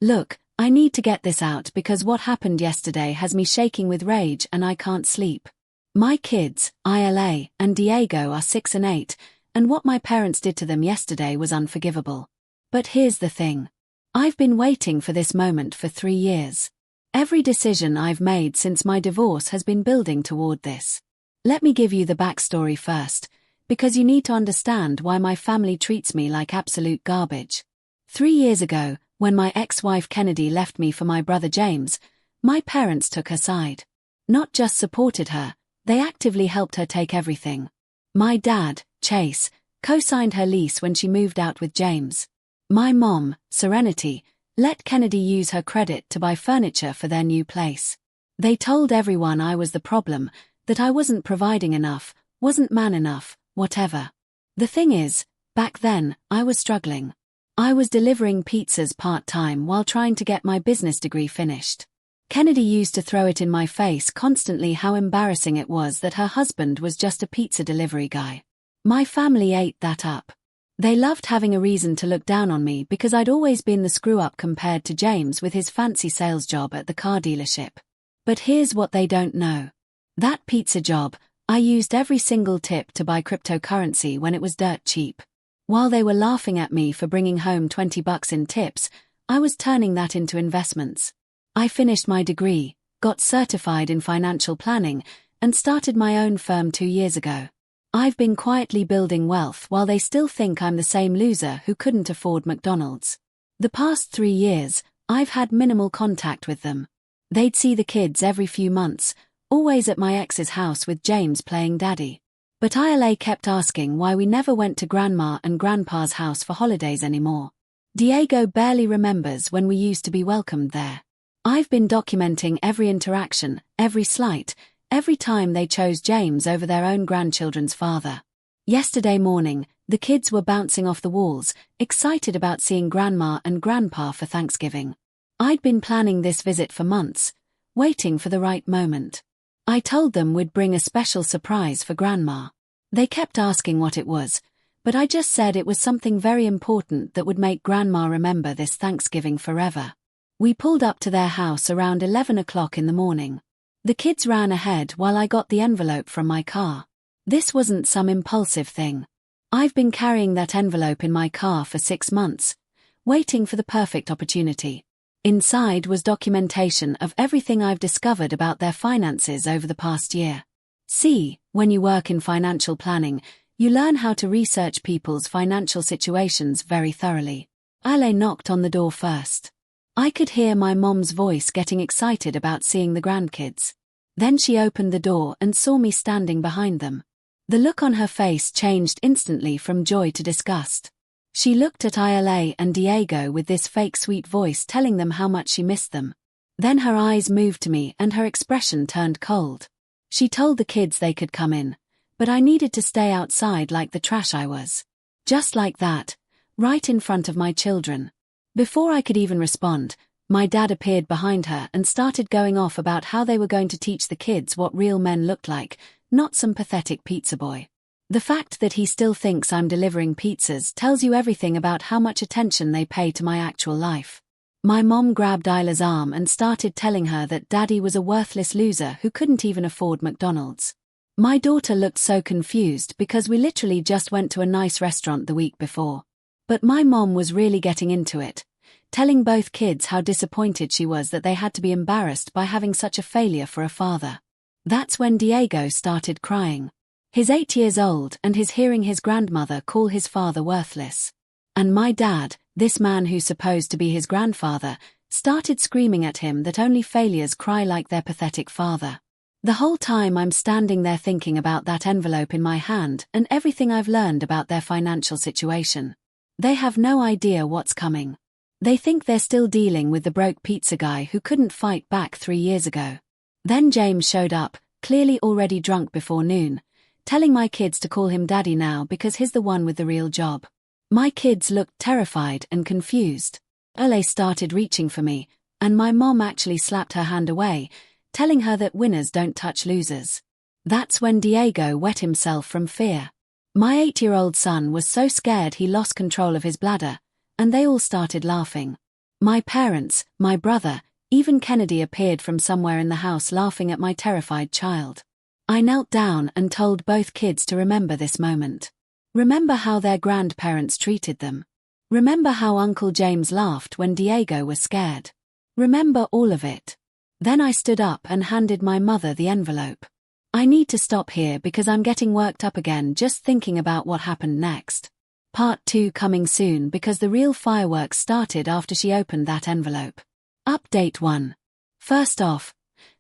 Look, I need to get this out because what happened yesterday has me shaking with rage and I can't sleep. My kids, Isla and Diego, are 6 and 8, and what my parents did to them yesterday was unforgivable. But here's the thing. I've been waiting for this moment for 3 years. Every decision I've made since my divorce has been building toward this. Let me give you the backstory first, because you need to understand why my family treats me like absolute garbage. 3 years ago, when my ex-wife Kennedy left me for my brother James, my parents took her side. Not just supported her, they actively helped her take everything. My dad, Chase, co-signed her lease when she moved out with James. My mom, Serenity, let Kennedy use her credit to buy furniture for their new place. They told everyone I was the problem, that I wasn't providing enough, wasn't man enough, whatever. The thing is, back then, I was struggling. I was delivering pizzas part-time while trying to get my business degree finished. Kennedy used to throw it in my face constantly how embarrassing it was that her husband was just a pizza delivery guy. My family ate that up. They loved having a reason to look down on me because I'd always been the screw-up compared to James with his fancy sales job at the car dealership. But here's what they don't know. That pizza job, I used every single tip to buy cryptocurrency when it was dirt cheap. While they were laughing at me for bringing home $20 in tips, I was turning that into investments. I finished my degree, got certified in financial planning, and started my own firm 2 years ago. I've been quietly building wealth while they still think I'm the same loser who couldn't afford McDonald's. The past 3 years, I've had minimal contact with them. They'd see the kids every few months, always at my ex's house with James playing daddy. But Isla kept asking why we never went to Grandma and Grandpa's house for holidays anymore. Diego barely remembers when we used to be welcomed there. I've been documenting every interaction, every slight, every time they chose James over their own grandchildren's father. Yesterday morning, the kids were bouncing off the walls, excited about seeing Grandma and Grandpa for Thanksgiving. I'd been planning this visit for months, waiting for the right moment. I told them we'd bring a special surprise for Grandma. They kept asking what it was, but I just said it was something very important that would make Grandma remember this Thanksgiving forever. We pulled up to their house around 11 o'clock in the morning. The kids ran ahead while I got the envelope from my car. This wasn't some impulsive thing. I've been carrying that envelope in my car for 6 months, waiting for the perfect opportunity. Inside was documentation of everything I've discovered about their finances over the past year. See, when you work in financial planning, you learn how to research people's financial situations very thoroughly. Isla knocked on the door first. I could hear my mom's voice getting excited about seeing the grandkids. Then she opened the door and saw me standing behind them. The look on her face changed instantly from joy to disgust. She looked at Isla and Diego with this fake sweet voice telling them how much she missed them. Then her eyes moved to me and her expression turned cold. She told the kids they could come in, but I needed to stay outside like the trash I was. Just like that, right in front of my children. Before I could even respond, my dad appeared behind her and started going off about how they were going to teach the kids what real men looked like, not some pathetic pizza boy. The fact that he still thinks I'm delivering pizzas tells you everything about how much attention they pay to my actual life. My mom grabbed Isla's arm and started telling her that Daddy was a worthless loser who couldn't even afford McDonald's. My daughter looked so confused because we literally just went to a nice restaurant the week before. But my mom was really getting into it, telling both kids how disappointed she was that they had to be embarrassed by having such a failure for a father. That's when Diego started crying. He's 8 years old and he's hearing his grandmother call his father worthless. And my dad, this man who's supposed to be his grandfather, started screaming at him that only failures cry like their pathetic father. The whole time I'm standing there thinking about that envelope in my hand and everything I've learned about their financial situation. They have no idea what's coming. They think they're still dealing with the broke pizza guy who couldn't fight back 3 years ago. Then James showed up, clearly already drunk before noon, telling my kids to call him Daddy now because he's the one with the real job. My kids looked terrified and confused. Isla started reaching for me, and my mom actually slapped her hand away, telling her that winners don't touch losers. That's when Diego wet himself from fear. My 8-year-old son was so scared he lost control of his bladder, and they all started laughing. My parents, my brother, even Kennedy appeared from somewhere in the house laughing at my terrified child. I knelt down and told both kids to remember this moment. Remember how their grandparents treated them. Remember how Uncle James laughed when Diego was scared. Remember all of it. Then I stood up and handed my mother the envelope. I need to stop here because I'm getting worked up again just thinking about what happened next. Part 2 coming soon because the real fireworks started after she opened that envelope. Update 1. First off,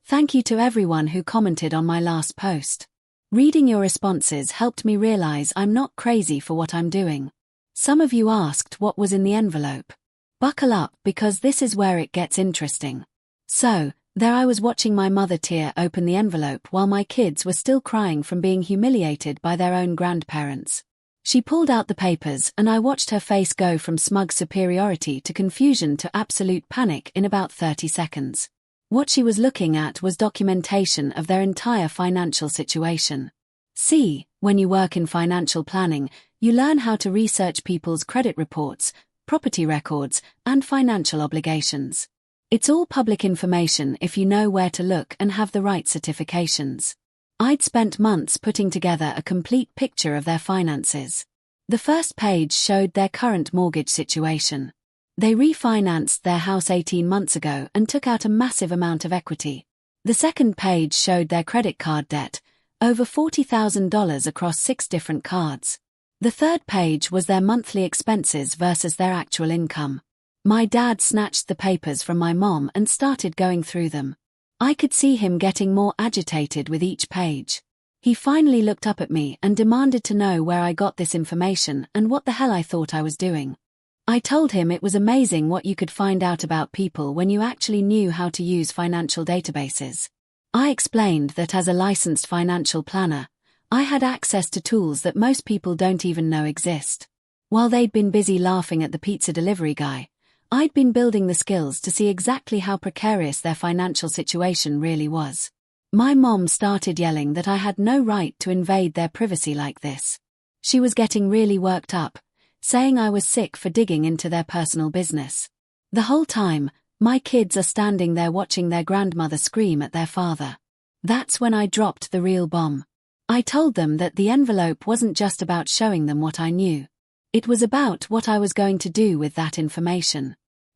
thank you to everyone who commented on my last post. Reading your responses helped me realize I'm not crazy for what I'm doing. Some of you asked what was in the envelope. Buckle up because this is where it gets interesting. So, there I was watching my mother tear open the envelope while my kids were still crying from being humiliated by their own grandparents. She pulled out the papers and I watched her face go from smug superiority to confusion to absolute panic in about 30 seconds. What she was looking at was documentation of their entire financial situation. See, when you work in financial planning, you learn how to research people's credit reports, property records, and financial obligations. It's all public information if you know where to look and have the right certifications. I'd spent months putting together a complete picture of their finances. The first page showed their current mortgage situation. They refinanced their house 18 months ago and took out a massive amount of equity. The second page showed their credit card debt, over $40,000 across 6 different cards. The third page was their monthly expenses versus their actual income. My dad snatched the papers from my mom and started going through them. I could see him getting more agitated with each page. He finally looked up at me and demanded to know where I got this information and what the hell I thought I was doing. I told him it was amazing what you could find out about people when you actually knew how to use financial databases. I explained that as a licensed financial planner, I had access to tools that most people don't even know exist. While they'd been busy laughing at the pizza delivery guy, I'd been building the skills to see exactly how precarious their financial situation really was. My mom started yelling that I had no right to invade their privacy like this. She was getting really worked up, saying I was sick for digging into their personal business. The whole time, my kids are standing there watching their grandmother scream at their father. That's when I dropped the real bomb. I told them that the envelope wasn't just about showing them what I knew. It was about what I was going to do with that information.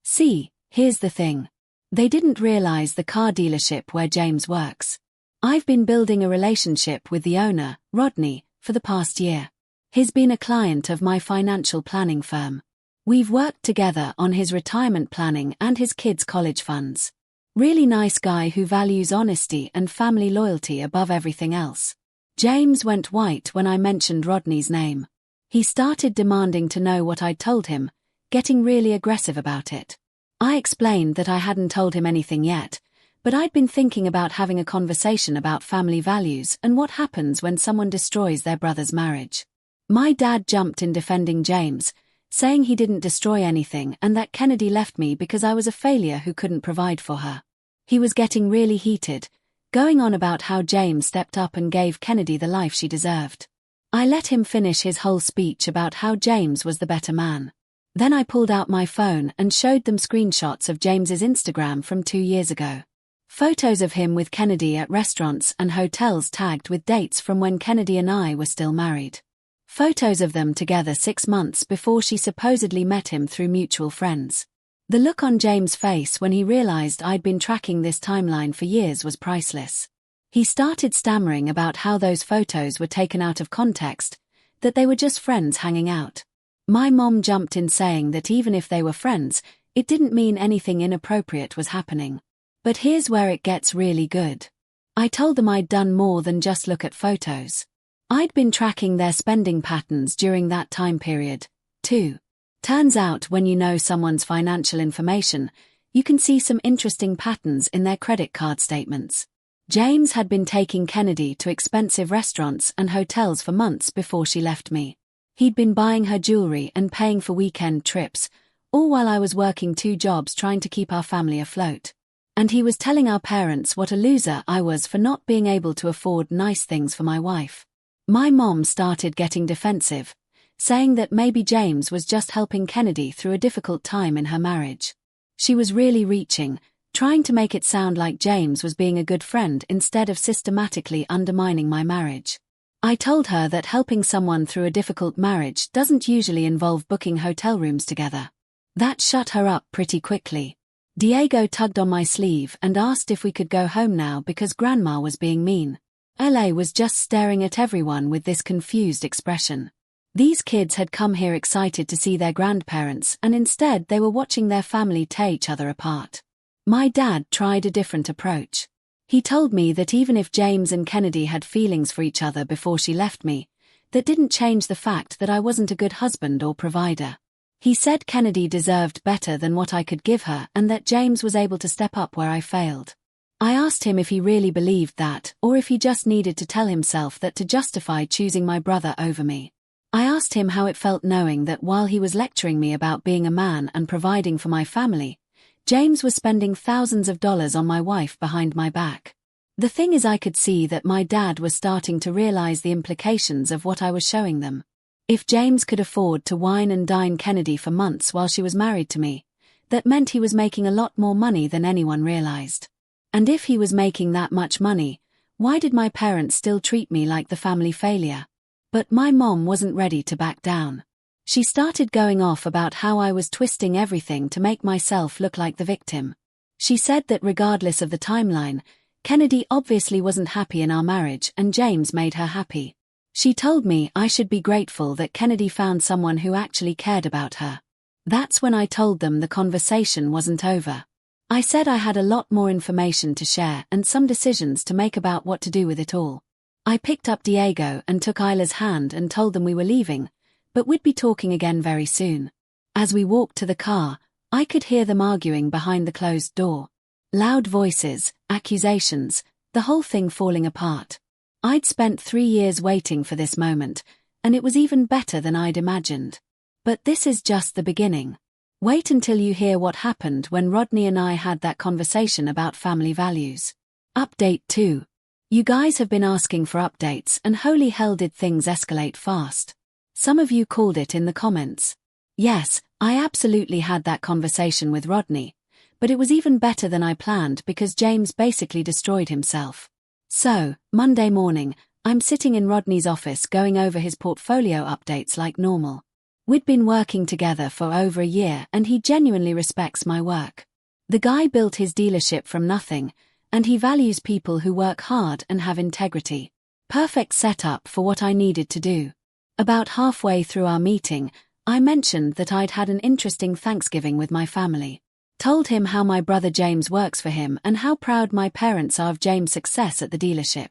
See, here's the thing. They didn't realize the car dealership where James works. I've been building a relationship with the owner, Rodney, for the past year. He's been a client of my financial planning firm. We've worked together on his retirement planning and his kids' college funds. Really nice guy who values honesty and family loyalty above everything else. James went white when I mentioned Rodney's name. He started demanding to know what I'd told him, getting really aggressive about it. I explained that I hadn't told him anything yet, but I'd been thinking about having a conversation about family values and what happens when someone destroys their brother's marriage. My dad jumped in defending James, saying he didn't destroy anything and that Kennedy left me because I was a failure who couldn't provide for her. He was getting really heated, going on about how James stepped up and gave Kennedy the life she deserved. I let him finish his whole speech about how James was the better man. Then I pulled out my phone and showed them screenshots of James's Instagram from 2 years ago. Photos of him with Kennedy at restaurants and hotels tagged with dates from when Kennedy and I were still married. Photos of them together 6 months before she supposedly met him through mutual friends. The look on James' face when he realized I'd been tracking this timeline for years was priceless. He started stammering about how those photos were taken out of context, that they were just friends hanging out. My mom jumped in saying that even if they were friends, it didn't mean anything inappropriate was happening. But here's where it gets really good. I told them I'd done more than just look at photos. I'd been tracking their spending patterns during that time period, too. Turns out when you know someone's financial information, you can see some interesting patterns in their credit card statements. James had been taking Kennedy to expensive restaurants and hotels for months before she left me. He'd been buying her jewelry and paying for weekend trips, all while I was working 2 jobs trying to keep our family afloat. And he was telling our parents what a loser I was for not being able to afford nice things for my wife. My mom started getting defensive, saying that maybe James was just helping Kennedy through a difficult time in her marriage. She was really reaching, trying to make it sound like James was being a good friend instead of systematically undermining my marriage. I told her that helping someone through a difficult marriage doesn't usually involve booking hotel rooms together. That shut her up pretty quickly. Diego tugged on my sleeve and asked if we could go home now because Grandma was being mean. LA was just staring at everyone with this confused expression. These kids had come here excited to see their grandparents, and instead they were watching their family tear each other apart. My dad tried a different approach. He told me that even if James and Kennedy had feelings for each other before she left me, that didn't change the fact that I wasn't a good husband or provider. He said Kennedy deserved better than what I could give her and that James was able to step up where I failed. I asked him if he really believed that, or if he just needed to tell himself that to justify choosing my brother over me. I asked him how it felt knowing that while he was lecturing me about being a man and providing for my family, James was spending thousands of dollars on my wife behind my back. The thing is, I could see that my dad was starting to realize the implications of what I was showing them. If James could afford to wine and dine Kennedy for months while she was married to me, that meant he was making a lot more money than anyone realized. And if he was making that much money, why did my parents still treat me like the family failure? But my mom wasn't ready to back down. She started going off about how I was twisting everything to make myself look like the victim. She said that regardless of the timeline, Kennedy obviously wasn't happy in our marriage and James made her happy. She told me I should be grateful that Kennedy found someone who actually cared about her. That's when I told them the conversation wasn't over. I said I had a lot more information to share and some decisions to make about what to do with it all. I picked up Diego and took Isla's hand and told them we were leaving, but we'd be talking again very soon. As we walked to the car, I could hear them arguing behind the closed door. Loud voices, accusations, the whole thing falling apart. I'd spent 3 years waiting for this moment, and it was even better than I'd imagined. But this is just the beginning. Wait until you hear what happened when Rodney and I had that conversation about family values. Update 2. You guys have been asking for updates, and holy hell did things escalate fast. Some of you called it in the comments. Yes, I absolutely had that conversation with Rodney, but it was even better than I planned because James basically destroyed himself. So, Monday morning, I'm sitting in Rodney's office going over his portfolio updates like normal. We'd been working together for over a year and he genuinely respects my work. The guy built his dealership from nothing, and he values people who work hard and have integrity. Perfect setup for what I needed to do. About halfway through our meeting, I mentioned that I'd had an interesting Thanksgiving with my family. Told him how my brother James works for him and how proud my parents are of James' success at the dealership.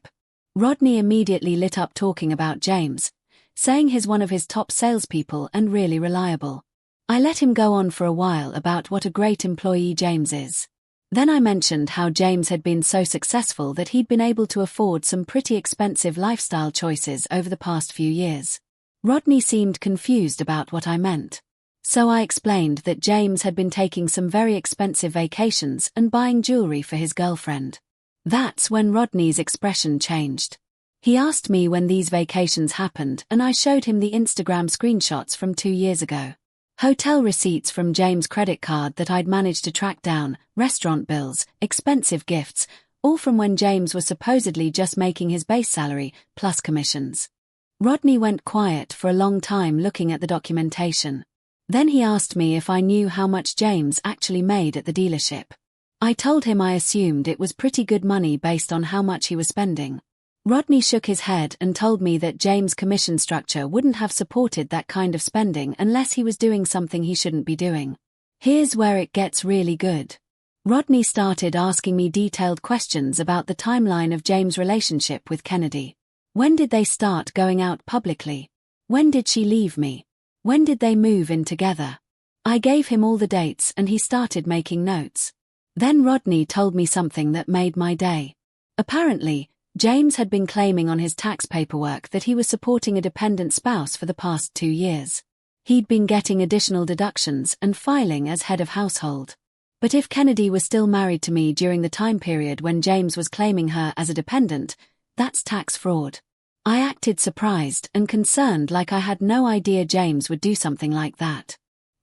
Rodney immediately lit up talking about James, saying he's one of his top salespeople and really reliable. I let him go on for a while about what a great employee James is. Then I mentioned how James had been so successful that he'd been able to afford some pretty expensive lifestyle choices over the past few years. Rodney seemed confused about what I meant. So I explained that James had been taking some very expensive vacations and buying jewelry for his girlfriend. That's when Rodney's expression changed. He asked me when these vacations happened and I showed him the Instagram screenshots from 2 years ago. Hotel receipts from James' credit card that I'd managed to track down, restaurant bills, expensive gifts, all from when James was supposedly just making his base salary, plus commissions. Rodney went quiet for a long time looking at the documentation. Then he asked me if I knew how much James actually made at the dealership. I told him I assumed it was pretty good money based on how much he was spending. Rodney shook his head and told me that James' commission structure wouldn't have supported that kind of spending unless he was doing something he shouldn't be doing. Here's where it gets really good. Rodney started asking me detailed questions about the timeline of James' relationship with Kennedy. When did they start going out publicly? When did she leave me? When did they move in together? I gave him all the dates and he started making notes. Then Rodney told me something that made my day. Apparently, James had been claiming on his tax paperwork that he was supporting a dependent spouse for the past 2 years. He'd been getting additional deductions and filing as head of household. But if Kennedy was still married to me during the time period when James was claiming her as a dependent, that's tax fraud. I acted surprised and concerned like I had no idea James would do something like that.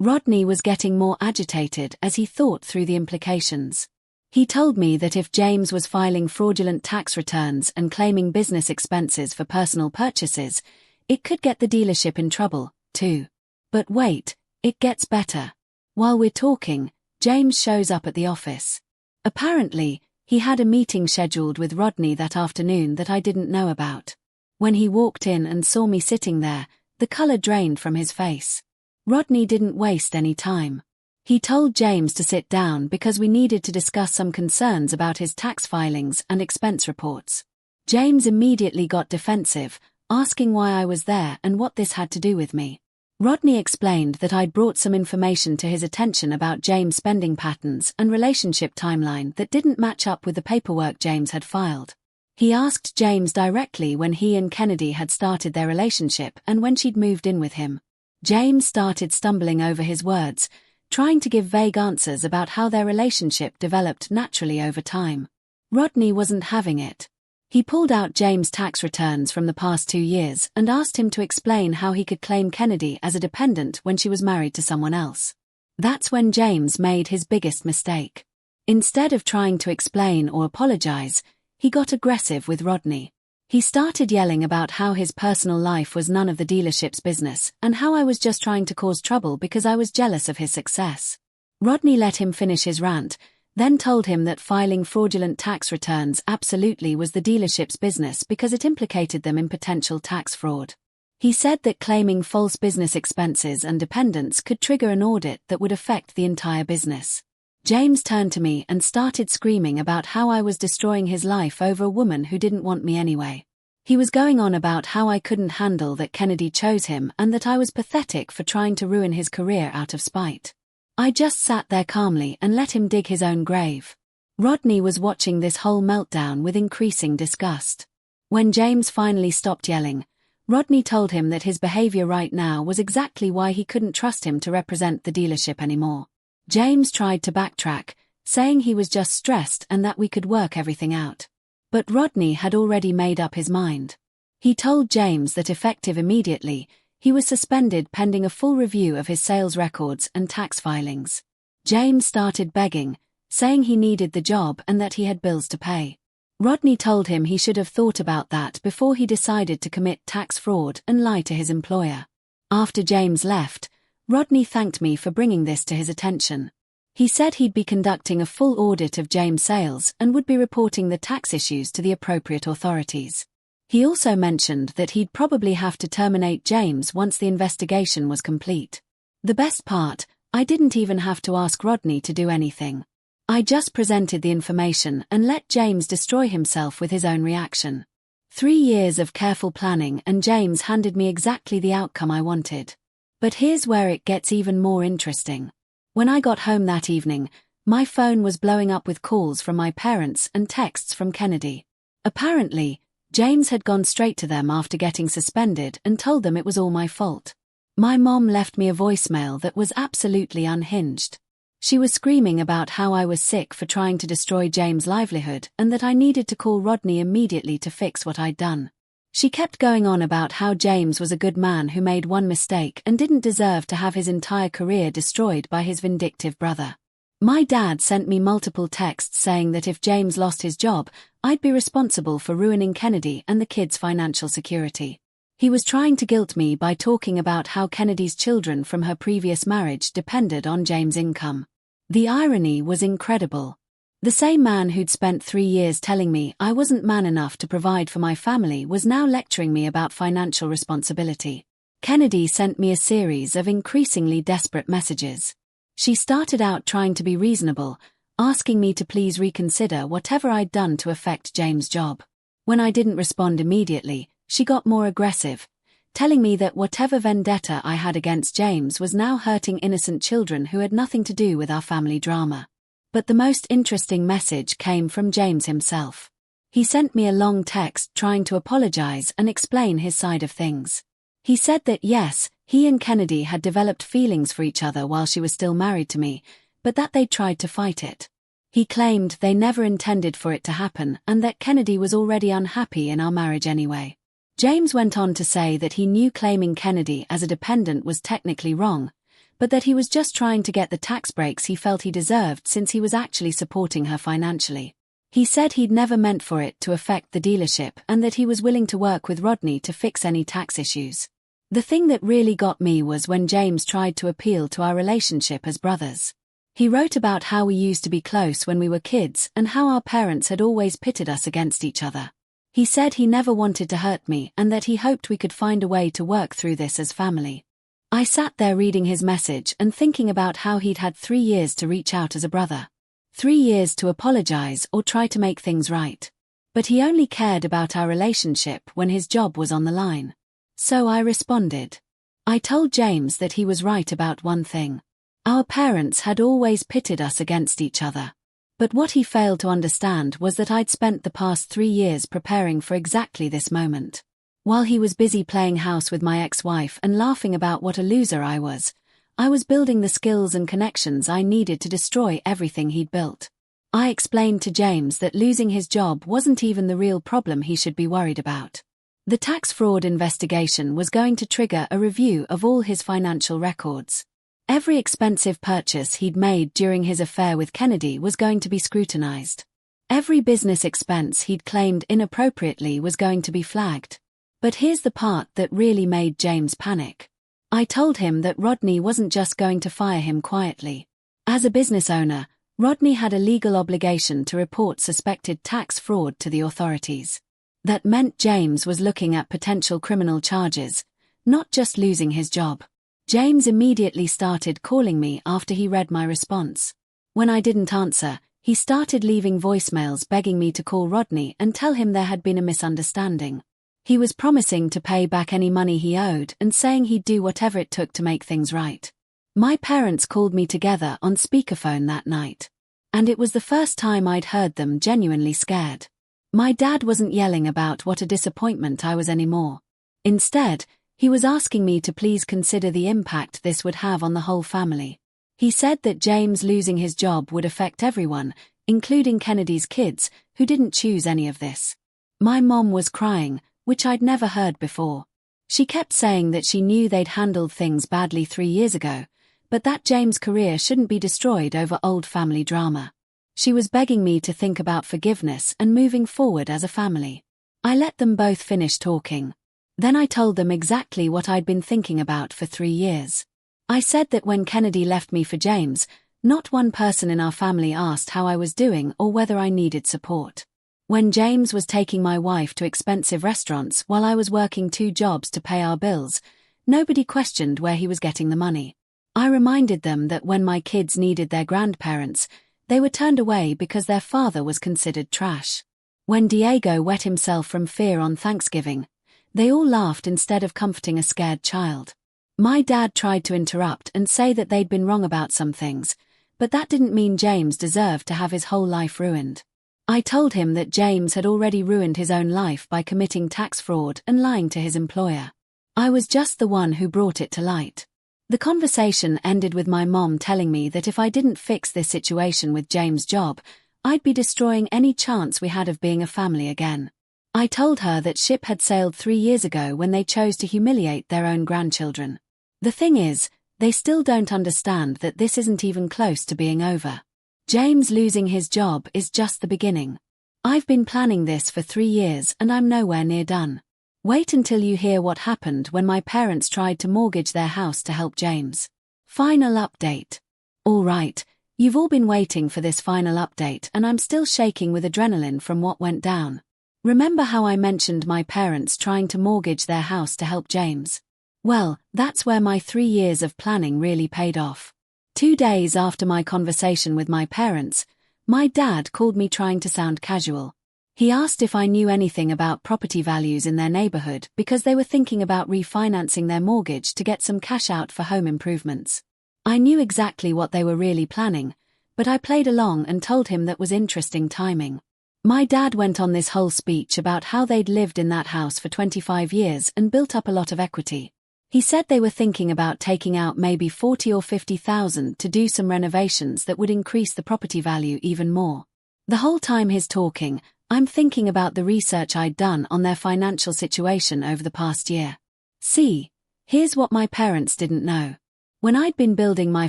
Rodney was getting more agitated as he thought through the implications. He told me that if James was filing fraudulent tax returns and claiming business expenses for personal purchases, it could get the dealership in trouble, too. But wait, it gets better. While we're talking, James shows up at the office. Apparently, he had a meeting scheduled with Rodney that afternoon that I didn't know about. When he walked in and saw me sitting there, the color drained from his face. Rodney didn't waste any time. He told James to sit down because we needed to discuss some concerns about his tax filings and expense reports. James immediately got defensive, asking why I was there and what this had to do with me. Rodney explained that I'd brought some information to his attention about James' spending patterns and relationship timeline that didn't match up with the paperwork James had filed. He asked James directly when he and Kennedy had started their relationship and when she'd moved in with him. James started stumbling over his words, trying to give vague answers about how their relationship developed naturally over time. Rodney wasn't having it. He pulled out James' tax returns from the past 2 years and asked him to explain how he could claim Kennedy as a dependent when she was married to someone else. That's when James made his biggest mistake. Instead of trying to explain or apologize, he got aggressive with Rodney. He started yelling about how his personal life was none of the dealership's business and how I was just trying to cause trouble because I was jealous of his success. Rodney let him finish his rant, then told him that filing fraudulent tax returns absolutely was the dealership's business because it implicated them in potential tax fraud. He said that claiming false business expenses and dependents could trigger an audit that would affect the entire business. James turned to me and started screaming about how I was destroying his life over a woman who didn't want me anyway. He was going on about how I couldn't handle that Kennedy chose him and that I was pathetic for trying to ruin his career out of spite. I just sat there calmly and let him dig his own grave. Rodney was watching this whole meltdown with increasing disgust. When James finally stopped yelling, Rodney told him that his behavior right now was exactly why he couldn't trust him to represent the dealership anymore. James tried to backtrack, saying he was just stressed and that we could work everything out. But Rodney had already made up his mind. He told James that effective immediately, he was suspended pending a full review of his sales records and tax filings. James started begging, saying he needed the job and that he had bills to pay. Rodney told him he should have thought about that before he decided to commit tax fraud and lie to his employer. After James left, Rodney thanked me for bringing this to his attention. He said he'd be conducting a full audit of James' sales and would be reporting the tax issues to the appropriate authorities. He also mentioned that he'd probably have to terminate James once the investigation was complete. The best part, I didn't even have to ask Rodney to do anything. I just presented the information and let James destroy himself with his own reaction. 3 years of careful planning and James handed me exactly the outcome I wanted. But here's where it gets even more interesting. When I got home that evening, my phone was blowing up with calls from my parents and texts from Kennedy. Apparently, James had gone straight to them after getting suspended and told them it was all my fault. My mom left me a voicemail that was absolutely unhinged. She was screaming about how I was sick for trying to destroy James' livelihood and that I needed to call Rodney immediately to fix what I'd done. She kept going on about how James was a good man who made one mistake and didn't deserve to have his entire career destroyed by his vindictive brother. My dad sent me multiple texts saying that if James lost his job, I'd be responsible for ruining Kennedy and the kids' financial security. He was trying to guilt me by talking about how Kennedy's children from her previous marriage depended on James' income. The irony was incredible. The same man who'd spent 3 years telling me I wasn't man enough to provide for my family was now lecturing me about financial responsibility. Kennedy sent me a series of increasingly desperate messages. She started out trying to be reasonable, asking me to please reconsider whatever I'd done to affect James' job. When I didn't respond immediately, she got more aggressive, telling me that whatever vendetta I had against James was now hurting innocent children who had nothing to do with our family drama. But the most interesting message came from James himself. He sent me a long text trying to apologize and explain his side of things. He said that yes, he and Kennedy had developed feelings for each other while she was still married to me, but that they'd tried to fight it. He claimed they never intended for it to happen and that Kennedy was already unhappy in our marriage anyway. James went on to say that he knew claiming Kennedy as a dependent was technically wrong, but that he was just trying to get the tax breaks he felt he deserved since he was actually supporting her financially. He said he'd never meant for it to affect the dealership and that he was willing to work with Rodney to fix any tax issues. The thing that really got me was when James tried to appeal to our relationship as brothers. He wrote about how we used to be close when we were kids and how our parents had always pitted us against each other. He said he never wanted to hurt me and that he hoped we could find a way to work through this as family. I sat there reading his message and thinking about how he'd had 3 years to reach out as a brother. 3 years to apologize or try to make things right. But he only cared about our relationship when his job was on the line. So I responded. I told James that he was right about one thing. Our parents had always pitted us against each other. But what he failed to understand was that I'd spent the past 3 years preparing for exactly this moment. While he was busy playing house with my ex-wife and laughing about what a loser I was building the skills and connections I needed to destroy everything he'd built. I explained to James that losing his job wasn't even the real problem he should be worried about. The tax fraud investigation was going to trigger a review of all his financial records. Every expensive purchase he'd made during his affair with Kennedy was going to be scrutinized. Every business expense he'd claimed inappropriately was going to be flagged. But here's the part that really made James panic. I told him that Rodney wasn't just going to fire him quietly. As a business owner, Rodney had a legal obligation to report suspected tax fraud to the authorities. That meant James was looking at potential criminal charges, not just losing his job. James immediately started calling me after he read my response. When I didn't answer, he started leaving voicemails begging me to call Rodney and tell him there had been a misunderstanding. He was promising to pay back any money he owed and saying he'd do whatever it took to make things right. My parents called me together on speakerphone that night. And it was the first time I'd heard them genuinely scared. My dad wasn't yelling about what a disappointment I was anymore. Instead, he was asking me to please consider the impact this would have on the whole family. He said that James losing his job would affect everyone, including Kennedy's kids, who didn't choose any of this. My mom was crying, which I'd never heard before. She kept saying that she knew they'd handled things badly 3 years ago, but that James' career shouldn't be destroyed over old family drama. She was begging me to think about forgiveness and moving forward as a family. I let them both finish talking. Then I told them exactly what I'd been thinking about for 3 years. I said that when Kennedy left me for James, not one person in our family asked how I was doing or whether I needed support. When James was taking my wife to expensive restaurants while I was working 2 jobs to pay our bills, nobody questioned where he was getting the money. I reminded them that when my kids needed their grandparents, they were turned away because their father was considered trash. When Diego wet himself from fear on Thanksgiving, they all laughed instead of comforting a scared child. My dad tried to interrupt and say that they'd been wrong about some things, but that didn't mean James deserved to have his whole life ruined. I told him that James had already ruined his own life by committing tax fraud and lying to his employer. I was just the one who brought it to light. The conversation ended with my mom telling me that if I didn't fix this situation with James' job, I'd be destroying any chance we had of being a family again. I told her that ship had sailed 3 years ago when they chose to humiliate their own grandchildren. The thing is, they still don't understand that this isn't even close to being over. James losing his job is just the beginning. I've been planning this for 3 years and I'm nowhere near done. Wait until you hear what happened when my parents tried to mortgage their house to help James. Final update. All right, you've all been waiting for this final update and I'm still shaking with adrenaline from what went down. Remember how I mentioned my parents trying to mortgage their house to help James? Well, that's where my 3 years of planning really paid off. 2 days after my conversation with my parents, my dad called me trying to sound casual. He asked if I knew anything about property values in their neighborhood because they were thinking about refinancing their mortgage to get some cash out for home improvements. I knew exactly what they were really planning, but I played along and told him that was interesting timing. My dad went on this whole speech about how they'd lived in that house for 25 years and built up a lot of equity. He said they were thinking about taking out maybe 40 or 50,000 to do some renovations that would increase the property value even more. The whole time he's talking, I'm thinking about the research I'd done on their financial situation over the past year. See, here's what my parents didn't know. When I'd been building my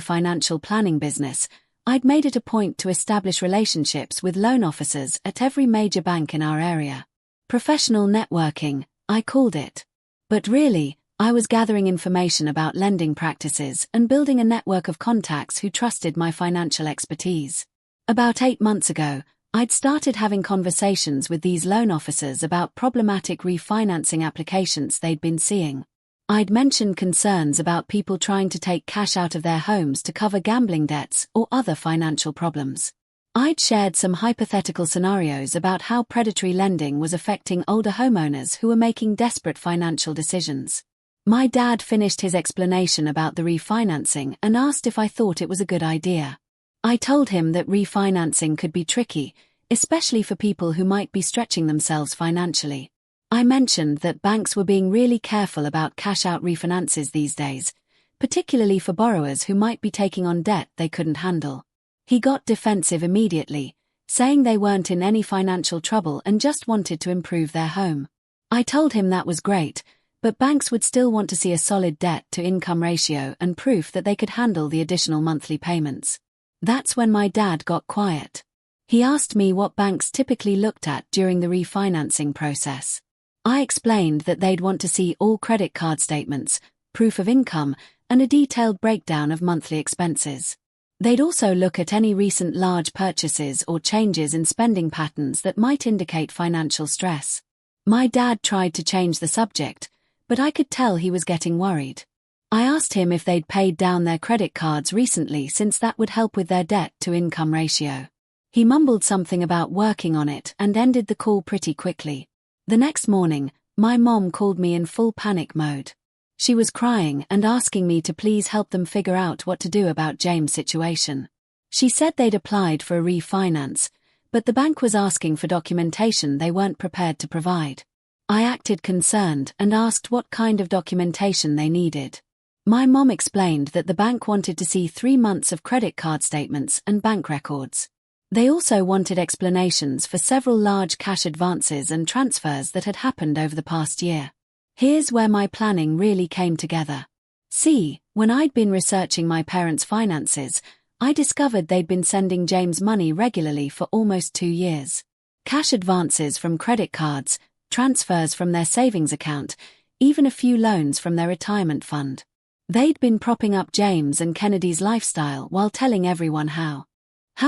financial planning business, I'd made it a point to establish relationships with loan officers at every major bank in our area. Professional networking, I called it. But really, I was gathering information about lending practices and building a network of contacts who trusted my financial expertise. About 8 months ago, I'd started having conversations with these loan officers about problematic refinancing applications they'd been seeing. I'd mentioned concerns about people trying to take cash out of their homes to cover gambling debts or other financial problems. I'd shared some hypothetical scenarios about how predatory lending was affecting older homeowners who were making desperate financial decisions. My dad finished his explanation about the refinancing and asked if I thought it was a good idea. I told him that refinancing could be tricky, especially for people who might be stretching themselves financially. I mentioned that banks were being really careful about cash-out refinances these days, particularly for borrowers who might be taking on debt they couldn't handle. He got defensive immediately, saying they weren't in any financial trouble and just wanted to improve their home. I told him that was great, but banks would still want to see a solid debt-to-income ratio and proof that they could handle the additional monthly payments. That's when my dad got quiet. He asked me what banks typically looked at during the refinancing process. I explained that they'd want to see all credit card statements, proof of income, and a detailed breakdown of monthly expenses. They'd also look at any recent large purchases or changes in spending patterns that might indicate financial stress. My dad tried to change the subject, but I could tell he was getting worried. I asked him if they'd paid down their credit cards recently since that would help with their debt-to-income ratio. He mumbled something about working on it and ended the call pretty quickly. The next morning, my mom called me in full panic mode. She was crying and asking me to please help them figure out what to do about James' situation. She said they'd applied for a refinance, but the bank was asking for documentation they weren't prepared to provide. I acted concerned and asked what kind of documentation they needed. My mom explained that the bank wanted to see 3 months of credit card statements and bank records. They also wanted explanations for several large cash advances and transfers that had happened over the past year. Here's where my planning really came together. See, when I'd been researching my parents' finances, I discovered they'd been sending James money regularly for almost 2 years. Cash advances from credit cards, transfers from their savings account, even a few loans from their retirement fund. They'd been propping up James and Kennedy's lifestyle while telling everyone how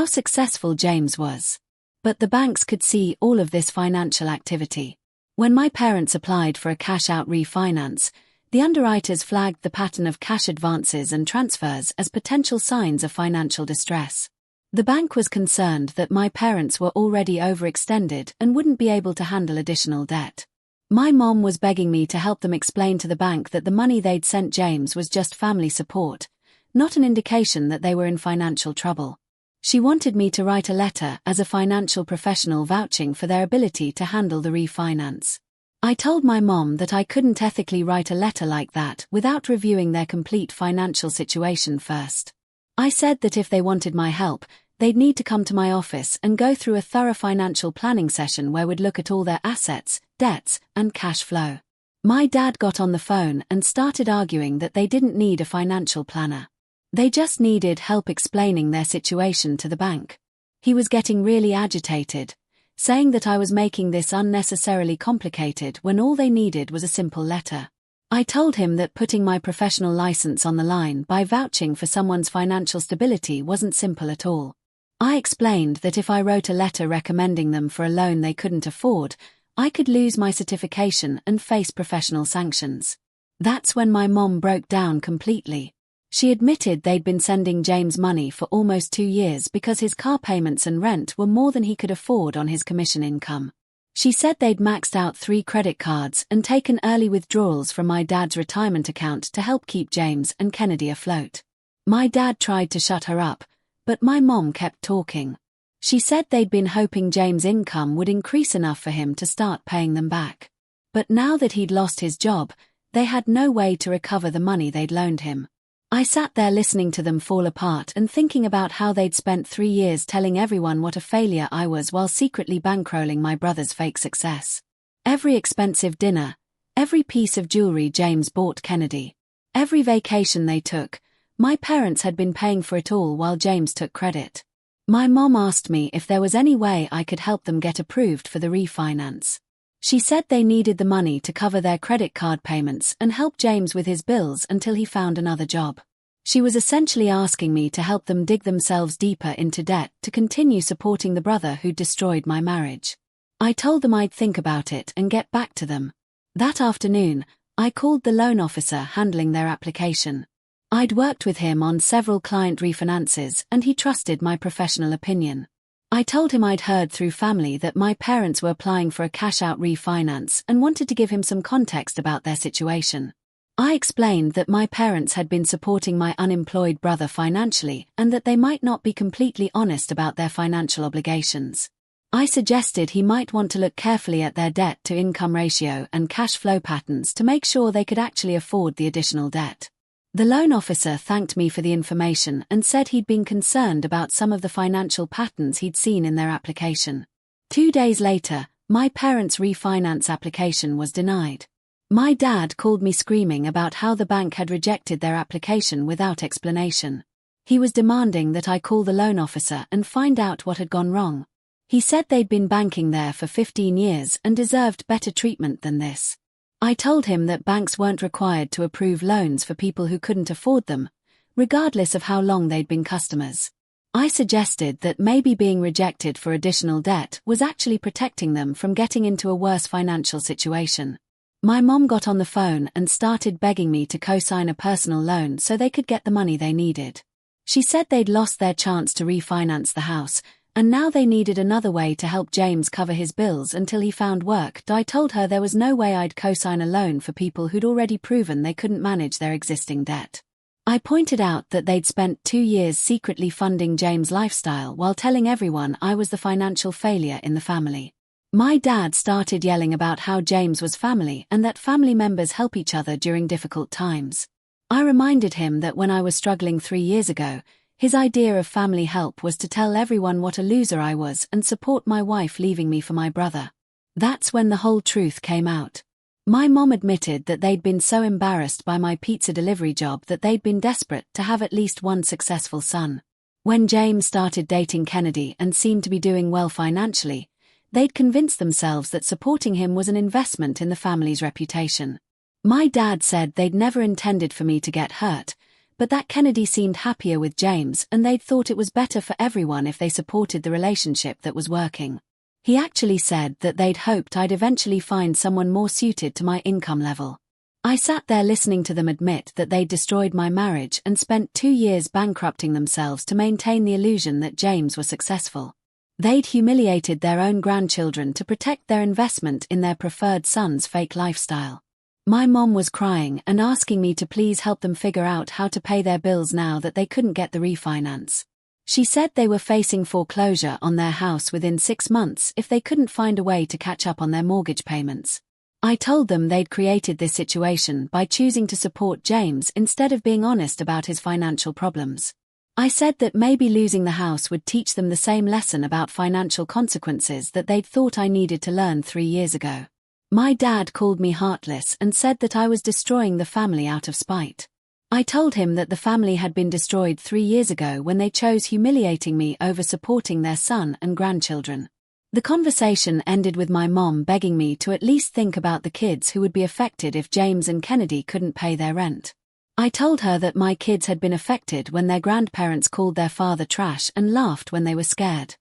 successful James was. But the banks could see all of this financial activity. When my parents applied for a cash-out refinance, the underwriters flagged the pattern of cash advances and transfers as potential signs of financial distress. The bank was concerned that my parents were already overextended and wouldn't be able to handle additional debt. My mom was begging me to help them explain to the bank that the money they'd sent James was just family support, not an indication that they were in financial trouble. She wanted me to write a letter as a financial professional vouching for their ability to handle the refinance. I told my mom that I couldn't ethically write a letter like that without reviewing their complete financial situation first. I said that if they wanted my help, they'd need to come to my office and go through a thorough financial planning session where we'd look at all their assets, debts, and cash flow. My dad got on the phone and started arguing that they didn't need a financial planner. They just needed help explaining their situation to the bank. He was getting really agitated, saying that I was making this unnecessarily complicated when all they needed was a simple letter. I told him that putting my professional license on the line by vouching for someone's financial stability wasn't simple at all. I explained that if I wrote a letter recommending them for a loan they couldn't afford, I could lose my certification and face professional sanctions. That's when my mom broke down completely. She admitted they'd been sending James money for almost 2 years because his car payments and rent were more than he could afford on his commission income. She said they'd maxed out 3 credit cards and taken early withdrawals from my dad's retirement account to help keep James and Kennedy afloat. My dad tried to shut her up, but my mom kept talking. She said they'd been hoping James' income would increase enough for him to start paying them back. But now that he'd lost his job, they had no way to recover the money they'd loaned him. I sat there listening to them fall apart and thinking about how they'd spent 3 years telling everyone what a failure I was while secretly bankrolling my brother's fake success. Every expensive dinner, every piece of jewelry James bought Kennedy, every vacation they took, My parents had been paying for it all while James took credit. My mom asked me if there was any way I could help them get approved for the refinance. She said they needed the money to cover their credit card payments and help James with his bills until he found another job. She was essentially asking me to help them dig themselves deeper into debt to continue supporting the brother who destroyed my marriage. I told them I'd think about it and get back to them. That afternoon, I called the loan officer handling their application. I'd worked with him on several client refinances and he trusted my professional opinion. I told him I'd heard through family that my parents were applying for a cash-out refinance and wanted to give him some context about their situation. I explained that my parents had been supporting my unemployed brother financially and that they might not be completely honest about their financial obligations. I suggested he might want to look carefully at their debt-to-income ratio and cash flow patterns to make sure they could actually afford the additional debt. The loan officer thanked me for the information and said he'd been concerned about some of the financial patterns he'd seen in their application. 2 days later, my parents' refinance application was denied. My dad called me screaming about how the bank had rejected their application without explanation. He was demanding that I call the loan officer and find out what had gone wrong. He said they'd been banking there for 15 years and deserved better treatment than this. I told him that banks weren't required to approve loans for people who couldn't afford them, regardless of how long they'd been customers. I suggested that maybe being rejected for additional debt was actually protecting them from getting into a worse financial situation. My mom got on the phone and started begging me to co-sign a personal loan so they could get the money they needed. She said they'd lost their chance to refinance the house, and now they needed another way to help James cover his bills until he found work. I told her there was no way I'd co-sign a loan for people who'd already proven they couldn't manage their existing debt. I pointed out that they'd spent 2 years secretly funding James' lifestyle while telling everyone I was the financial failure in the family. My dad started yelling about how James was family and that family members help each other during difficult times. I reminded him that when I was struggling 3 years ago, his idea of family help was to tell everyone what a loser I was and support my wife leaving me for my brother. That's when the whole truth came out. My mom admitted that they'd been so embarrassed by my pizza delivery job that they'd been desperate to have at least one successful son. When James started dating Kennedy and seemed to be doing well financially, they'd convinced themselves that supporting him was an investment in the family's reputation. My dad said they'd never intended for me to get hurt, but that Kennedy seemed happier with James and they'd thought it was better for everyone if they supported the relationship that was working. He actually said that they'd hoped I'd eventually find someone more suited to my income level. I sat there listening to them admit that they'd destroyed my marriage and spent 2 years bankrupting themselves to maintain the illusion that James was successful. They'd humiliated their own grandchildren to protect their investment in their preferred son's fake lifestyle. My mom was crying and asking me to please help them figure out how to pay their bills now that they couldn't get the refinance. She said they were facing foreclosure on their house within 6 months if they couldn't find a way to catch up on their mortgage payments. I told them they'd created this situation by choosing to support James instead of being honest about his financial problems. I said that maybe losing the house would teach them the same lesson about financial consequences that they'd thought I needed to learn 3 years ago. My dad called me heartless and said that I was destroying the family out of spite. I told him that the family had been destroyed 3 years ago when they chose humiliating me over supporting their son and grandchildren. The conversation ended with my mom begging me to at least think about the kids who would be affected if James and Kennedy couldn't pay their rent. I told her that my kids had been affected when their grandparents called their father trash and laughed when they were scared.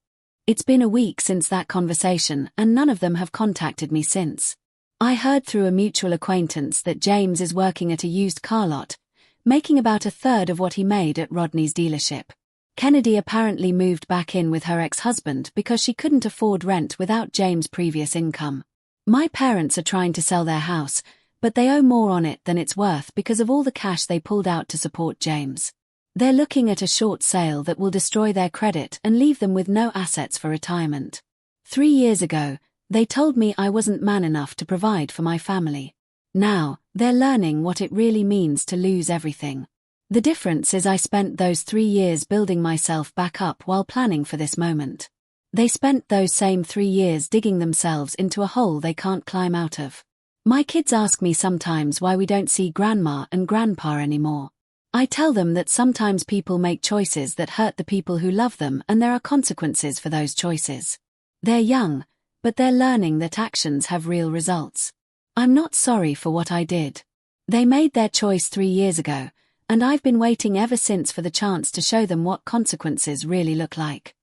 It's been a week since that conversation and none of them have contacted me since. I heard through a mutual acquaintance that James is working at a used car lot, making about a third of what he made at Rodney's dealership. Kennedy apparently moved back in with her ex-husband because she couldn't afford rent without James' previous income. My parents are trying to sell their house, but they owe more on it than it's worth because of all the cash they pulled out to support James. They're looking at a short sale that will destroy their credit and leave them with no assets for retirement. 3 years ago, they told me I wasn't man enough to provide for my family. Now, they're learning what it really means to lose everything. The difference is I spent those 3 years building myself back up while planning for this moment. They spent those same 3 years digging themselves into a hole they can't climb out of. My kids ask me sometimes why we don't see grandma and grandpa anymore. I tell them that sometimes people make choices that hurt the people who love them and there are consequences for those choices. They're young, but they're learning that actions have real results. I'm not sorry for what I did. They made their choice 3 years ago, and I've been waiting ever since for the chance to show them what consequences really look like.